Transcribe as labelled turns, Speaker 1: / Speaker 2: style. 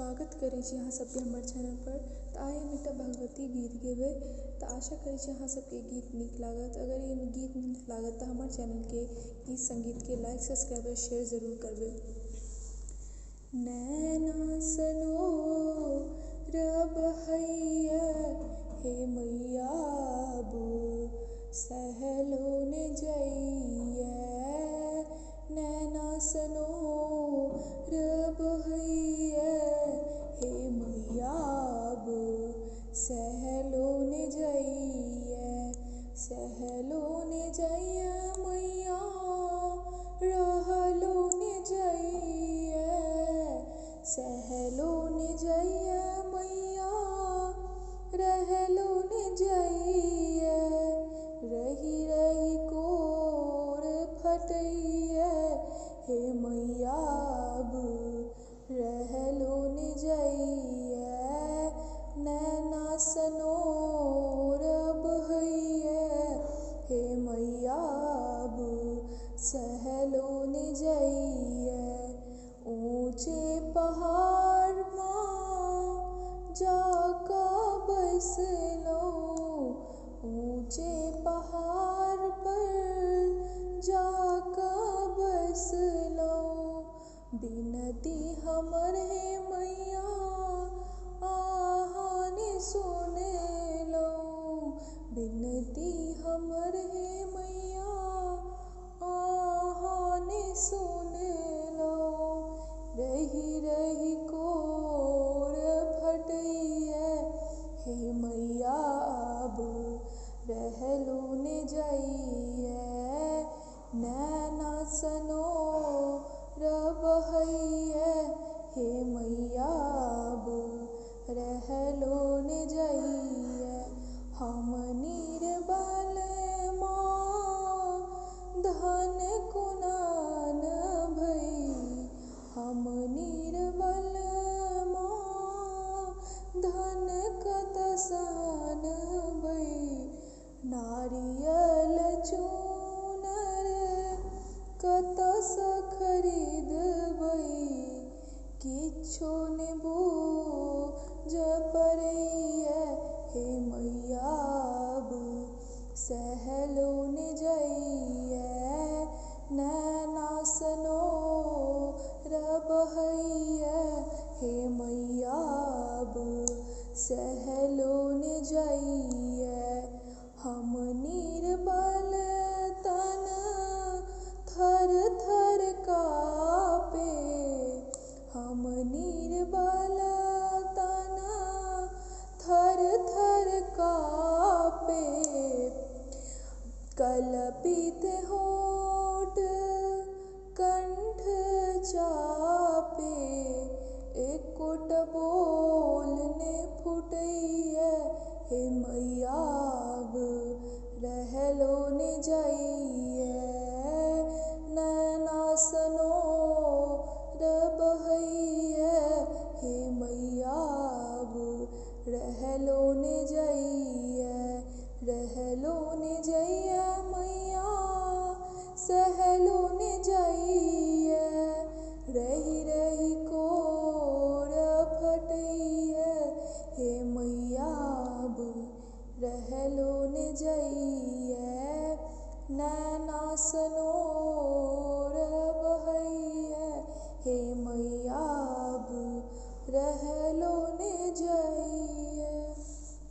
Speaker 1: स्वागत करै छी अहाँ सबके हमर चैनल पर। तऽ आइ हम एकटा भगवती गीत गेबै, तऽ आशा करै छी अहाँ सबके गीत नीक लागत। अगर ई गीत नीक लागत तऽ हमर चैनलके गीत संगीतके लाइक सब्सक्राइब और शेयर जरूर करबै। नैना सनोर बहैया हे मैया अब सहलो ने जइया। नैना सनोर बहैया हे मैया अब सहलो ने जइया। सहलो ने जइया मैया रहलो ने जइया। सहलो ने जइया मैया रहलो ने जइया। रही रही कोर फटैया हे मैया अब रहलो ने जइया। नैना सनोर बहैया हे मैया अब सहलो ने जइया। ऊँचे पहाड़ माँ जाका बैसलौं। ऊँचे पहाड़ पर जाका बैसलौं। बिनती हमर हे मैया अहाँ ने सुनलौं। बिनती हमर हे मैया अहाँ ने सुनलौं। रही रही कोर फटैया हे मैया अब रहलो ने जइया। नैना सनोर बहैया हे मैया अब रहलो ने जइया। हम निर्बल माँ धन कुनान भई। हम निर्बल माँ धन कतसन भई। नारियल चूनर कतस खरीदबै। किछो ने बूझ पड़ैया हे मैया अब सहलो ने जइया। नैना सनोर बहैया हे मैया अब सहलो ने जइया। हम निर्बल तन थर थर काँपे। हम निर्बल तन थर थर काँपे। कलपित होठ कंठ चापे। एकोट बोल ने फुटैया हे मैया अब रहलो ने जइया। नैना सनोर बहैया हे मैया अब रहलो ने जइया। रहलो ने जइया मैया सहलो ने जइया। रही रही कोर फटैया हे मैया अब रहलो ने जइया। नैना सनोर बहैया हे मैया अब रहलो ने